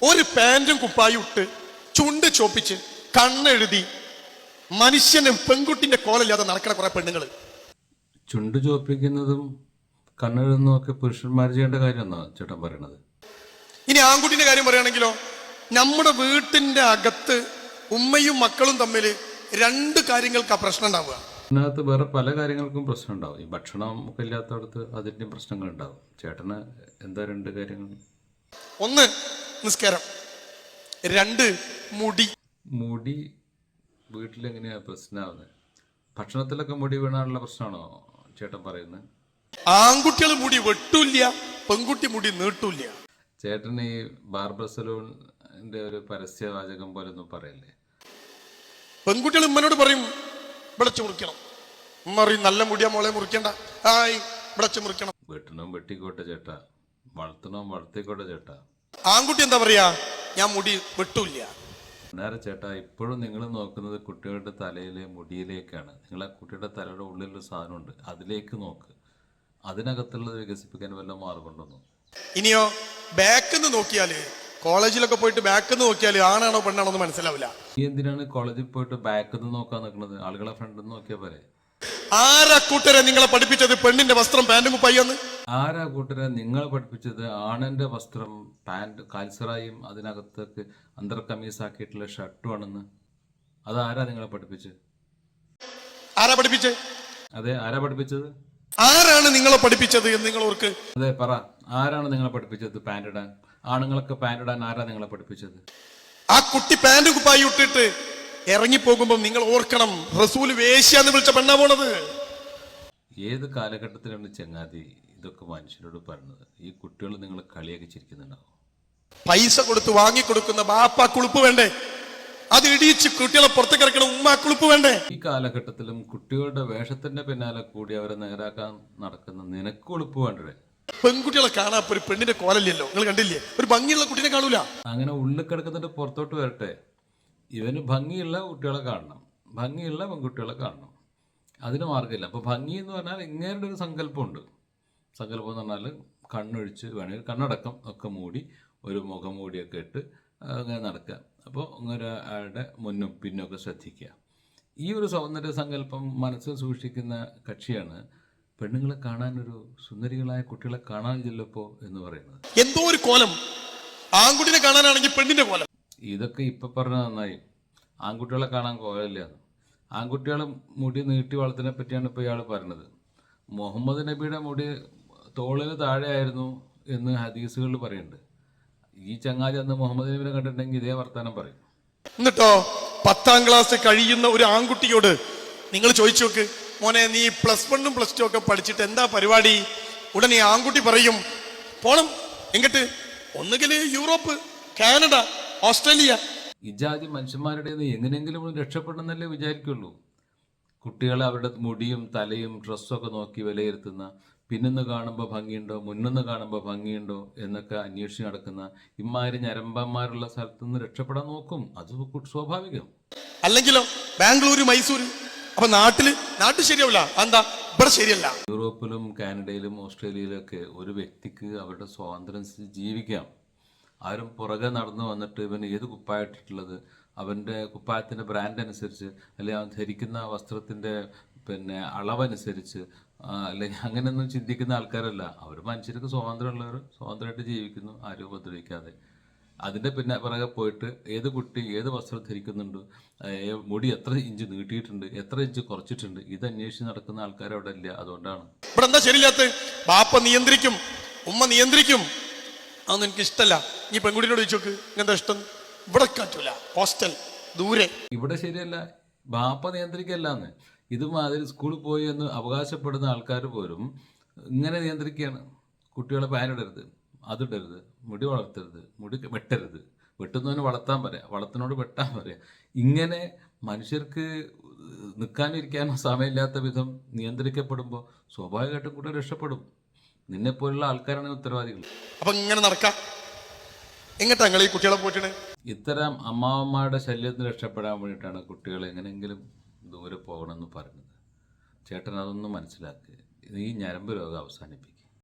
ഒരു പാന്റും കുപ്പായും ഇട്ട് ചുണ്ട് ചോപ്പിച്ച് കണ്ണെഴുതി മനുഷ്യന് പെൺകുട്ടിന്റെ കോലല്ലാതെ നടക്കണ കുറെ പെണ്ണുങ്ങൾ. ചുണ്ട് ചോപ്പിക്കുന്നതും കണ്ണെഴുതുന്നതും ഒക്കെ പുരുഷന്മാർ ചെയ്യേണ്ട കാര്യമെന്നാണ് ചേട്ടൻ പറയണത്. ഇനി ആൺകുട്ടിന്റെ കാര്യം പറയുകയാണെങ്കിലോ, നമ്മുടെ വീട്ടിന്റെ അകത്ത് ഉമ്മയും മക്കളും തമ്മിൽ രണ്ട് കാര്യങ്ങൾക്ക് പ്രശ്നം ഉണ്ടാവുക. ഇതിനകത്ത് വേറെ പല കാര്യങ്ങൾക്കും പ്രശ്നം ഉണ്ടാവും. ഈ ഭക്ഷണം ഒക്കെ ഇല്ലാത്തടത്ത് അതിൻ്റെയും പ്രശ്നങ്ങൾ ഉണ്ടാവും. ചേട്ടന് എന്താ രണ്ട് കാര്യങ്ങൾ? ഒന്ന് നിസ്കാരം, രണ്ട് മുടി. മുടി വീട്ടിലെങ്ങനെയാ പ്രശ്നമാവുന്നത്? ഭക്ഷണത്തിലൊക്കെ മുടി വീണാനുള്ള പ്രശ്നമാണോ ചേട്ടൻ പറയുന്നത്? ആൺകുട്ടികൾ മുടി വെട്ടൂല്ല, പെൺകുട്ടി മുടി നീട്ടൂല്ല. ചേട്ടൻ ഈ ബാർബർ സലൂണിന്റെ ഒരു പരസ്യവാചകം പോലെ ഒന്നും പറയല്ലേ? പെൺകുട്ടികൾ ഉമ്മനോട് പറയും വിളച്ചു മുറിക്കണം. ഉമ്മ പറയും നല്ല മുടിയാ മോളെ മുറിക്കണ്ട, ആയി വിളച്ചു മുറിക്കണം. വെട്ടണം വെട്ടിക്കോട്ടെ ചേട്ടാ, വളർത്തണം വളർത്തിക്കോട്ടെ ചേട്ടാ. ആൺകുട്ടി എന്താ പറയാ, ഞാൻ മുടി വെട്ടൂല്ല. നേരെ ചേട്ടാ, ഇപ്പോഴും നിങ്ങൾ നോക്കുന്നത് കുട്ടികളുടെ തലയിലെ മുടിയിലേക്കാണ്. നിങ്ങളെ കുട്ടിയുടെ തലയുടെ ഉള്ളിലൊരു സാധനമുണ്ട്, അതിലേക്ക് നോക്ക്. അതിനകത്തുള്ളത് വികസിപ്പിക്കാൻ വല്ല മാർഗമുണ്ടെന്നോ? ഇനിയോ ബാക്കെന്ന് നോക്കിയാല്, കോളേജിലൊക്കെ പോയിട്ട് ബാക്കെന്ന് നോക്കിയാല് ആണാണോ പെണ്ണാണോ എന്ന് മനസ്സിലാവില്ല. നീ എന്തിനാണ് കോളേജിൽ പോയിട്ട് ബാക്കെന്ന് നോക്കാൻ നിൽക്കുന്നത്? ആളുകളെ ഫ്രണ്ട് നോക്കിയാ പോരെ? ആരാ കൂട്ടരെ നിങ്ങളെ പഠിപ്പിച്ചത് പെണ്ണിന്റെ വസ്ത്രം പാന്റും കുപ്പായെന്ന്? ആരാ കൂട്ടരെ നിങ്ങളെ പഠിപ്പിച്ചത് ആണിന്റെ വസ്ത്രം പാന്റ് കാൽസറായും അതിനകത്തേക്ക് അന്തർ കമീസാക്കിയിട്ടുള്ള ഷർട്ടുമാണെന്ന്? അതാരാ നിങ്ങളെ പഠിപ്പിച്ചത്? ആരാ പഠിപ്പിച്ചേ? അതെ, ആരാ പഠിപ്പിച്ചത്? ആരാണ് നിങ്ങളെ പഠിപ്പിച്ചത് എന്ന് നിങ്ങൾ ഓർക്ക്? അതെ പറ, ആരാണ് നിങ്ങളെ പഠിപ്പിച്ചത് പാന്റ് ഇടാൻ? ആണുങ്ങളൊക്കെ പാന്റ് ഇടാൻ ആരാ നിങ്ങളെ പഠിപ്പിച്ചത്? ആ കുട്ടി പാന്റും കുപ്പായും ഇട്ടിട്ട് ഇറങ്ങിപ്പോകുമ്പോ നിങ്ങൾ ഓർക്കണം, റസൂല് വേശ്യാന്ന് വിളിച്ച പെണ്ണാ പോണത്. ഏത് കാലഘട്ടത്തിലാണ് ചങ്ങാതി ഇതൊക്കെ മനുഷ്യരോട് പറഞ്ഞത്? ഈ കുട്ടികൾ നിങ്ങൾ കളിയാക്കി ചിരിക്കുന്നുണ്ടാവും. പൈസ കൊടുത്ത് വാങ്ങിക്കൊടുക്കുന്ന ബാപ്പ കുളിപ്പ് വേണ്ടേ? അത് ഇടിയിച്ച് കുട്ടികളെ പുറത്തേക്ക് ഇറക്കണം ഉമ്മ കുളിപ്പ് വേണ്ടേ? ഈ കാലഘട്ടത്തിലും കുട്ടികളുടെ വേഷത്തിന്റെ പിന്നാലെ കൂടി അവരെ നേരാക്കാൻ നടക്കുന്ന നിനക്ക് ഉളുപ്പ് വേണ്ടേ? പെൺകുട്ടികളെ കാണാൻ ഒരു പെണ്ണിന്റെ കോലല്ലല്ലോ, നിങ്ങൾ കണ്ടില്ലേ? ഒരു ഭംഗിയുള്ള കുട്ടീനെ കാണൂല. അങ്ങനെ ഉള്ളിൽ കിടക്കുന്നിട്ട് പുറത്തോട്ട് വരട്ടെ. ഇവന് ഭംഗിയുള്ള കുട്ടികളെ കാണണം, ഭംഗിയുള്ള പെൺകുട്ടികളെ കാണണം. അതിന് മാർഗമില്ല. അപ്പോൾ ഭംഗി എന്ന് പറഞ്ഞാൽ ഇങ്ങേരുടെ ഒരു സങ്കല്പമുണ്ട്. സങ്കല്പം എന്ന് പറഞ്ഞാൽ കണ്ണൊഴിച്ച് വേണമെങ്കിൽ കണ്ണടക്കം ഒക്കെ മൂടി ഒരു മുഖംമൂടിയൊക്കെ ഇട്ട് അങ്ങനെ നടക്കുക. അപ്പോൾ ഇങ്ങനെ അയാളുടെ മുന്നും പിന്നൊക്കെ ശ്രദ്ധിക്കുക. ഈ ഒരു സൗന്ദര്യ സങ്കല്പം മനസ്സിൽ സൂക്ഷിക്കുന്ന കക്ഷിയാണ് പെണ്ണുങ്ങളെ കാണാനൊരു സുന്ദരികളായ കുട്ടികളെ കാണാനില്ലല്ലോ എന്ന് പറയുന്നത്. എന്തോ ഒരു കോലം ആൺകുട്ടിനെ കാണാനാണെങ്കിൽ പെണ്ണിന്റെ കോലം. ഇതൊക്കെ ഇപ്പം പറഞ്ഞാൽ നന്നായി. ആൺകുട്ടികളെ കാണാൻ കോലമില്ല. ആൺകുട്ടികളെ മുടി നീട്ടി വളർത്തിനെ പറ്റിയാണ് ഇപ്പോൾ ഇയാൾ പറഞ്ഞത്. മുഹമ്മദ് നബിയുടെ മുടി തോളിന് താഴെയായിരുന്നു എന്ന് ഹദീസുകളിൽ പറയുന്നുണ്ട്. ഈ ചങ്ങാതി അന്ന് മുഹമ്മദ് നബിനെ കണ്ടിട്ടുണ്ടെങ്കിൽ ഇതേ വർത്താനം പറയും. എന്നിട്ടോ 10ാം ക്ലാസ് കഴിയുന്ന ഒരു ആൺകുട്ടിയോട് നിങ്ങൾ ചോദിച്ചു നോക്ക്, മോനെ നീ +1 +2 ഒക്കെ പഠിച്ചിട്ട് എന്താ പരിപാടി? ഉടനെ ആൺകുട്ടി പറയും പോണം എങ്ങട്ട്, ഒന്നുകിൽ യൂറോപ്പ്, കാനഡ, ഓസ്ട്രേലിയ. ഇജാതി മനുഷ്യന്മാരുടെ എങ്ങനെയെങ്കിലും രക്ഷപ്പെടണമെന്നല്ലേ വിചാരിക്കുള്ളൂ. കുട്ടികളെ അവരുടെ മുടിയും തലയും ഡ്രസ്സും ഒക്കെ നോക്കി വിലയിരുത്തുന്ന, പിന്നിന്ന് കാണുമ്പോൾ ഭംഗിയുണ്ടോ മുന്നിന്ന് കാണുമ്പോൾ ഭംഗിയുണ്ടോ എന്നൊക്കെ അന്വേഷിച്ച് നടക്കുന്ന ഇമാതിരി ഞരമ്പന്മാരുള്ള സ്ഥലത്ത് നിന്ന് രക്ഷപ്പെടാൻ നോക്കും. അത് സ്വാഭാവികം. അല്ലെങ്കിലോ ബാംഗ്ലൂര്, മൈസൂര്. അപ്പൊ നാട്ടിൽ ശരിയാവില്ല. എന്താ ഇവിടെ ശരിയല്ല? യൂറോപ്പിലും കാനഡയിലും ഓസ്ട്രേലിയയിലൊക്കെ ഒരു വ്യക്തിക്ക് അവരുടെ സ്വാതന്ത്ര്യം ജീവിക്കാം. ആരും പുറകെ നടന്നു വന്നിട്ട് ഇവന് ഏത് കുപ്പായിട്ടിട്ടുള്ളത്, അവൻ്റെ കുപ്പായത്തിൻ്റെ ബ്രാൻഡ് അനുസരിച്ച്, അല്ലെങ്കിൽ അവൻ ധരിക്കുന്ന വസ്ത്രത്തിൻ്റെ അളവനുസരിച്ച്, അല്ലെങ്കിൽ അങ്ങനെയൊന്നും ചിന്തിക്കുന്ന ആൾക്കാരല്ല. അവർ മനുഷ്യർക്ക് സ്വാതന്ത്ര്യമുള്ളവർ സ്വാതന്ത്ര്യമായിട്ട് ജീവിക്കുന്നു, ആരും ഉപദ്രവിക്കാതെ. അതിൻ്റെ പുറകെ പോയിട്ട് ഏത് കുട്ടി ഏത് വസ്ത്രം ധരിക്കുന്നുണ്ട്, മുടി എത്ര ഇഞ്ച് നീട്ടിയിട്ടുണ്ട്, എത്ര ഇഞ്ച് കുറച്ചിട്ടുണ്ട്, ഇത് അന്വേഷിച്ച് നടക്കുന്ന ആൾക്കാർ അവിടെ ഇല്ല. അതുകൊണ്ടാണ് ഇവിടെ എന്താ ശരിയില്ലാത്ത? ബാപ്പ നിയന്ത്രിക്കും, ഉമ്മ നിയന്ത്രിക്കും. അതൊന്നും എനിക്ക് ഇഷ്ടമല്ല. ഈ പെൺകുട്ടിയോട് ചോദിച്ചോക്ക് എന്താ ഇഷ്ടം? ഇവിടെ കാറ്റൂല, ഹോസ്റ്റൽ ദൂരെ. ഇവിടെ ശരിയല്ല, ബാപ്പ നിയന്ത്രിക്കല്ലാന്ന്. ഇതുമാതിരി സ്കൂളിൽ പോയി എന്ന് അവകാശപ്പെടുന്ന ആൾക്കാർ പോലും ഇങ്ങനെ നിയന്ത്രിക്കുകയാണ്. കുട്ടികളെ പാനിടരുത്, അതിടരുത്, മുടി വളർത്തരുത്, മുടി വെട്ടരുത്, വെട്ടുന്നവന് വളർത്താൻ പറയാം, വളർത്തിനോട് വെട്ടാൻ പറയാം. ഇങ്ങനെ മനുഷ്യർക്ക് നിൽക്കാനിരിക്കാനോ സമയമില്ലാത്ത വിധം നിയന്ത്രിക്കപ്പെടുമ്പോൾ സ്വാഭാവികമായിട്ടും കൂടെ രക്ഷപ്പെടും. നിന്നെപ്പോലുള്ള ആൾക്കാരാണ് ഉത്തരവാദികൾ. അപ്പൊ ഇങ്ങനെ നടക്കാം. എങ്ങട്ടാ നിങ്ങൾ ഈ കുട്ടികളെ പോയിട്ടാണ്? ഇത്തരം അമ്മാവന്മാരുടെ ശല്യത്തിന് രക്ഷപ്പെടാൻ വേണ്ടിയിട്ടാണ് കുട്ടികൾ എങ്ങനെയെങ്കിലും ദൂരെ പോകണമെന്ന് പറയുന്നത്. ചേട്ടൻ അതൊന്നും മനസ്സിലാക്കുക. ഈ ഞരമ്പ് രോഗം അവസാനിപ്പിക്കുക.